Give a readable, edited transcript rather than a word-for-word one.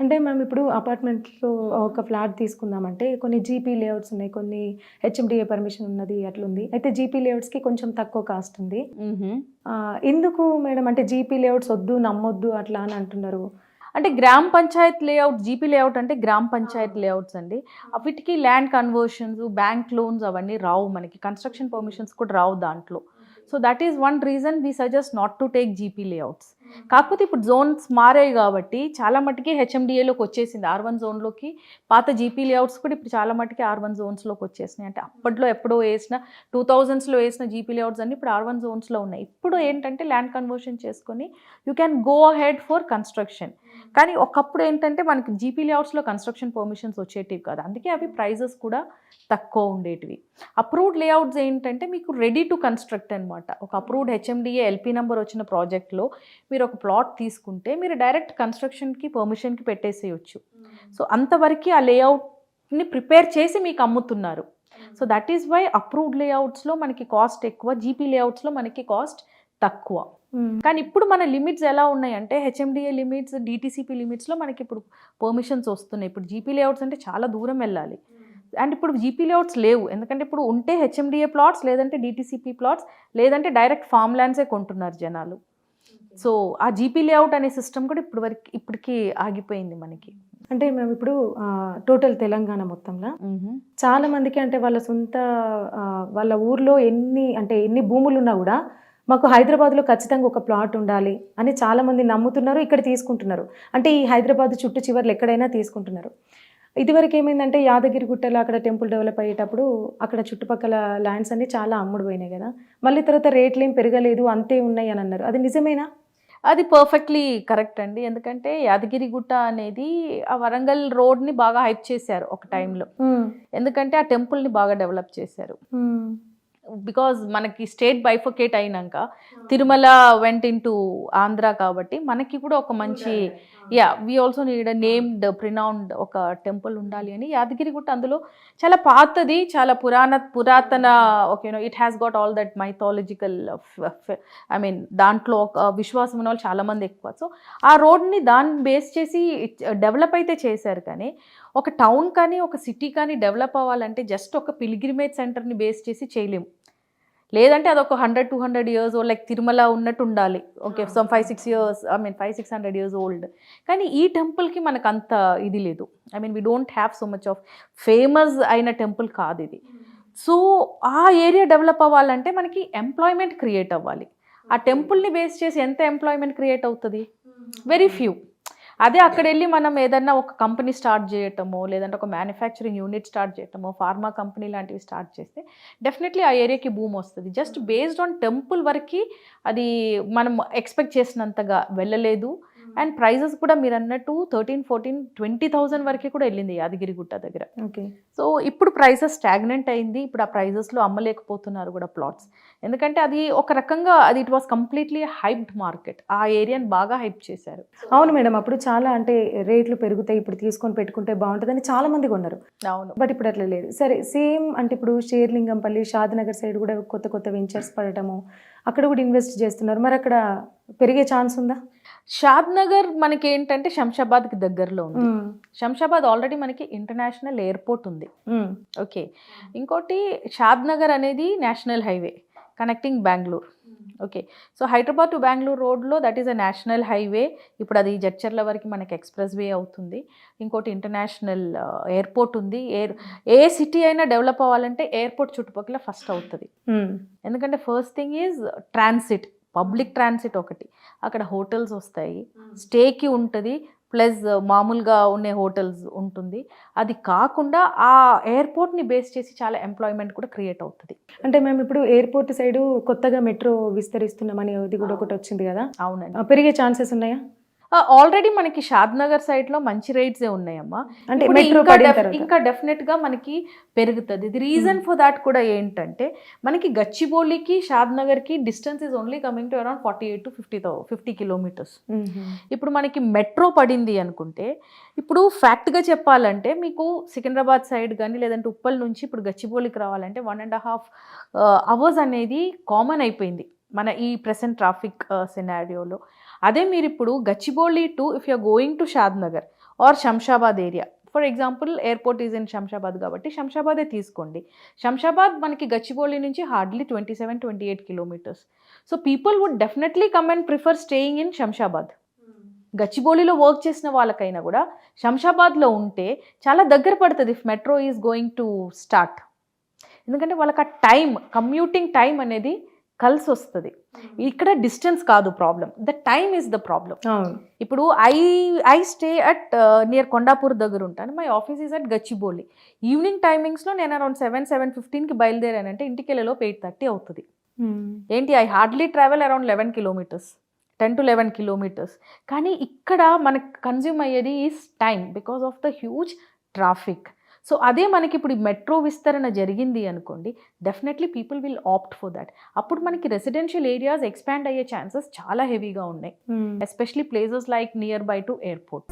అంటే మేము ఇప్పుడు అపార్ట్మెంట్‌లో ఒక ఫ్లాట్ తీసుకుందామంటే కొన్ని జీపీ లేఅవుట్స్ ఉన్నాయి. కొన్ని హెచ్ఎండిఏ పర్మిషన్ ఉన్నది అట్లుంది. అయితే జీపీ లేఅవుట్స్‌కి కొంచెం తక్కువ కాస్ట్ ఉంది. మ్హూ. ఎందుకు మేడం అంటే జీపీ లేఅవుట్స్ వద్దు, నమ్మొద్దు అట్లా అని అంటున్నారు? అంటే గ్రామ పంచాయత్ లేఅవుట్, జీపీ లేఅవుట్ అంటే గ్రామ పంచాయత్ లేఅవుట్స్ అండి. వీటికి ల్యాండ్ కన్వర్షన్స్, బ్యాంక్ లోన్స్ అవన్నీ రావు, మనకి కన్స్ట్రక్షన్ పర్మిషన్స్ కూడా రావు దాంట్లో. So that is one reason we suggest not to take GP layouts. కాకపోతే ఇప్పుడు జోన్స్ మారాయి కాబట్టి చాలా మటుకి హెచ్ఎండిఏలోకి వచ్చేసింది, R1 జోన్లోకి. పాత జీపీ లేఅవుట్స్ కూడా ఇప్పుడు చాలా మటుకి R1 జోన్స్లోకి వచ్చేసినాయి. అంటే అప్పట్లో ఎప్పుడో వేసిన 2000స్లో వేసిన జీపీ లేఅవుట్స్ అన్ని ఇప్పుడు R1 జోన్స్లో ఉన్నాయి. ఇప్పుడు ఏంటంటే ల్యాండ్ కన్వర్షన్ చేసుకొని you can go ahead for construction. కానీ ఒకప్పుడు ఏంటంటే మనకి జీపీ లేఅవుట్స్లో కన్స్ట్రక్షన్ పర్మిషన్స్ వచ్చేటివి కాదు, అందుకే అవి ప్రైజెస్ కూడా తక్కువ ఉండేటివి. అప్రూవ్డ్ లేఅవుట్స్ ఏంటంటే మీకు రెడీ టు కన్స్ట్రక్ట్ అనమాట. ఒక అప్రూవ్డ్ హెచ్ఎండిఏ ఎల్పీ నెంబర్ వచ్చిన ప్రాజెక్ట్లో మీరు ఒక ప్లాట్ తీసుకుంటే మీరు డైరెక్ట్ కన్స్ట్రక్షన్కి పర్మిషన్కి పెట్టేసేయచ్చు. సో అంతవరకు ఆ లేఅవుట్ని ప్రిపేర్ చేసి మీకు అమ్ముతున్నారు. So that is why approved లేఅవుట్స్లో మనకి కాస్ట్ ఎక్కువ, జీపీ లేఅవుట్స్లో మనకి కాస్ట్ తక్కువ. కానీ ఇప్పుడు మన లిమిట్స్ ఎలా ఉన్నాయంటే హెచ్ఎండిఏ లిమిట్స్, డిటిసిపి లిమిట్స్లో మనకి ఇప్పుడు పర్మిషన్స్ వస్తున్నాయి. ఇప్పుడు జీపీ లేఅవుట్స్ అంటే చాలా దూరం వెళ్ళాలి, అండ్ ఇప్పుడు జీపీ లేఅవుట్స్ లేవు. ఎందుకంటే ఇప్పుడు ఉంటే హెచ్ఎండిఏ ప్లాట్స్, లేదంటే డిటిసిపి ప్లాట్స్, లేదంటే డైరెక్ట్ ఫామ్ ల్యాండ్సే కొంటున్నారు జనాలు. సో ఆ జీపీ లేఅవుట్ అనే సిస్టమ్ కూడా ఇప్పటికి ఆగిపోయింది మనకి. అంటే మేము ఇప్పుడు టోటల్ తెలంగాణ మొత్తంలో చాలా మందికి అంటే వాళ్ళ సొంత వాళ్ళ ఊర్లో ఎన్ని భూములు ఉన్నా కూడా మాకు హైదరాబాద్లో ఖచ్చితంగా ఒక ప్లాట్ ఉండాలి అని చాలామంది నమ్ముతున్నారు, ఇక్కడ తీసుకుంటున్నారు. అంటే ఈ హైదరాబాద్ చుట్టూ చివర్లు ఎక్కడైనా తీసుకుంటున్నారు. ఇదివరకు ఏమైందంటే యాదగిరిగుట్టలో అక్కడ టెంపుల్ డెవలప్ అయ్యేటప్పుడు అక్కడ చుట్టుపక్కల ల్యాండ్స్ అన్ని చాలా అమ్ముడు పోయినాయి కదా, మళ్ళీ తర్వాత రేట్లు ఏం పెరగలేదు, అంతే ఉన్నాయి అని అన్నారు. అది నిజమేనా? అది పర్ఫెక్ట్లీ కరెక్ట్ అండి. ఎందుకంటే యాదగిరిగుట్ట అనేది ఆ వరంగల్ రోడ్ని బాగా హైప్ చేశారు ఒక టైంలో. ఎందుకంటే ఆ టెంపుల్ని బాగా డెవలప్ చేశారు. బికాజ్ మనకి స్టేట్ బైఫర్కేట్ అయినాక తిరుమల వెంట ఇంటూ ఆంధ్ర కాబట్టి మనకి కూడా ఒక మంచి వీ ఆల్సో నీడ్ నేమ్డ్ ప్రినౌన్డ్ ఒక టెంపుల్ ఉండాలి అని యాదగిరిగుట్ట అందులో చాలా పాతది, చాలా పురాతన it has got all that mythological దాంట్లో ఒక విశ్వాసం ఉన్న వాళ్ళు చాలామంది ఎక్కువ. సో ఆ రోడ్ని దాన్ని బేస్ చేసి డెవలప్ అయితే చేశారు. కానీ ఒక టౌన్ కానీ ఒక సిటీ కానీ డెవలప్ అవ్వాలంటే జస్ట్ ఒక పిల్గ్రిమేజ్ సెంటర్ని బేస్ చేసి చేయలేము. లేదంటే అదొక 100-200 years ఓల్డ్, లైక్ తిరుమల ఉన్నట్టు ఉండాలి. Some 5-6 years 500-600 years old. కానీ ఈ టెంపుల్కి మనకు అంత ఇది లేదు. We don't have so much of famous అయిన టెంపుల్ కాదు ఇది. సో ఆ ఏరియా డెవలప్ అవ్వాలంటే మనకి ఎంప్లాయ్మెంట్ క్రియేట్ అవ్వాలి. ఆ టెంపుల్ని బేస్ చేసి ఎంత ఎంప్లాయ్మెంట్ క్రియేట్ అవుతుంది? Very few. అదే అక్కడ వెళ్ళి మనం ఏదన్నా ఒక కంపెనీ స్టార్ట్ చేయటమో, లేదంటే ఒక మ్యానుఫ్యాక్చరింగ్ యూనిట్ స్టార్ట్ చేయటమో, ఫార్మా కంపెనీ లాంటివి స్టార్ట్ చేస్తే డెఫినెట్లీ ఆ ఏరియాకి బూమ్ వస్తుంది. జస్ట్ బేస్డ్ ఆన్ టెంపుల్ వరకు అది మనం ఎక్స్పెక్ట్ చేసినంతగా వెళ్ళలేదు. అండ్ ప్రైజెస్ కూడా మీరు అన్నట్టు 13,000-14,000-20,000 వరకు కూడా వెళ్ళింది యాదగిరిగుట్ట దగ్గర. ఓకే. సో ఇప్పుడు ప్రైజెస్ స్టాగ్నెంట్ అయింది. ఇప్పుడు ఆ ప్రైజెస్లో అమ్మలేకపోతున్నారు కూడా ప్లాట్స్. ఎందుకంటే అది ఒక రకంగా it was completely hyped market. ఆ ఏరియాని బాగా హైప్ చేశారు. అవును మేడం, అప్పుడు చాలా అంటే రేట్లు పెరుగుతాయి, ఇప్పుడు తీసుకొని పెట్టుకుంటే బాగుంటుందని చాలా మంది కొన్నారు. అవును. బట్ ఇప్పుడు అట్లా లేదు. సరే, సేమ్ అంటే ఇప్పుడు షేర్లింగంపల్లి, షాద్నగర్ సైడ్ కూడా కొత్త వెంచర్స్ పడటము, అక్కడ కూడా ఇన్వెస్ట్ చేస్తున్నారు. మరి అక్కడ పెరిగే ఛాన్స్ ఉందా? షాద్నగర్ మనకి ఏంటంటే శంషాబాద్కి దగ్గరలో ఉంది. శంషాబాద్ ఆల్రెడీ మనకి ఇంటర్నేషనల్ ఎయిర్పోర్ట్ ఉంది. ఓకే. ఇంకోటి షాద్నగర్ అనేది national highway connecting Bengaluru. Okay. So Hyderabad to Bengaluru రోడ్లో that is a national highway. ఇప్పుడు అది జడ్చర్ల వరకు మనకి ఎక్స్ప్రెస్ వే అవుతుంది. ఇంకోటి ఇంటర్నేషనల్ ఎయిర్పోర్ట్ ఉంది. ఏ సిటీ అయినా డెవలప్ అవ్వాలంటే ఎయిర్పోర్ట్ చుట్టుపక్కల ఫస్ట్ అవుతుంది. ఎందుకంటే first thing is transit, public transit ఒకటి. అక్కడ హోటల్స్ వస్తాయి, స్టేకి ఉంటుంది, ప్లస్ మామూలుగా ఉండే హోటల్స్ ఉంటుంది. అది కాకుండా ఆ ఎయిర్పోర్ట్ని బేస్ చేసి చాలా ఎంప్లాయ్మెంట్ కూడా క్రియేట్ అవుతుంది. అంటే మేము ఇప్పుడు ఎయిర్పోర్ట్ సైడు కొత్తగా మెట్రో విస్తరిస్తున్నామని అది కూడా ఒకటి వచ్చింది కదా. అవునండి. పెరిగే ఛాన్సెస్ ఉన్నాయా? ఆల్రెడీ మనకి షాద్నగర్ సైడ్లో మంచి రేట్సే ఉన్నాయమ్మా. అంటే ఇంకా డెఫినెట్గా మనకి పెరుగుతుంది. ది రీజన్ ఫర్ దాట్ కూడా ఏంటంటే మనకి గచ్చిబౌలికి షాద్నగర్కి distance is only coming to around 48-50 kilometers. ఇప్పుడు మనకి మెట్రో పడింది అనుకుంటే, ఇప్పుడు ఫ్యాక్ట్గా చెప్పాలంటే మీకు సికింద్రాబాద్ సైడ్ కానీ లేదంటే ఉప్పల్ నుంచి ఇప్పుడు గచ్చిబౌలికి రావాలంటే 1.5 hours అనేది కామన్ అయిపోయింది మన ఈ ప్రెసెంట్ ట్రాఫిక్ సినారియోలో. అదే మీరు ఇప్పుడు Gachibowli to if you're going to Shadnagar or Shamshabad area. For example airport is in Shamshabad కాబట్టి శంషాబాదే తీసుకోండి. శంషాబాద్ మనకి గచ్చిబౌలి నుంచి hardly 27-28 kilometres. So people would definitely come and prefer staying in Shamshabad. గచ్చిబౌలిలో వర్క్ చేసిన వాళ్ళకైనా కూడా శంషాబాద్లో ఉంటే చాలా దగ్గర పడుతుంది if metro is going to start. ఎందుకంటే వాళ్ళకి ఆ టైం, కమ్యూటింగ్ టైం అనేది కలిసి వస్తుంది. ఇక్కడ డిస్టెన్స్ కాదు problem, the time is the problem. ఇప్పుడు I stay at near Kondapur దగ్గర ఉంటాను. My office is at Gachibowli. Evening టైమింగ్స్లో నేను అరౌండ్ 7-7:15కి బయలుదేరానంటే ఇంటికి వెళ్ళేలోపు 8:30 అవుతుంది. ఏంటి, I hardly travel around 11 kilometres, 10 to 11 kilometres. కానీ ఇక్కడ మనకు కన్జ్యూమ్ అయ్యేది is time because of the huge traffic. So అదే మనకి ఇప్పుడు మెట్రో విస్తరణ జరిగింది అనుకోండి, definitely people will opt for that. అప్పుడు మనకి రెసిడెన్షియల్ ఏరియాస్ ఎక్స్పాండ్ అయ్యే ఛాన్సెస్ చాలా హెవీగా ఉన్నాయి, especially places like near by to airport.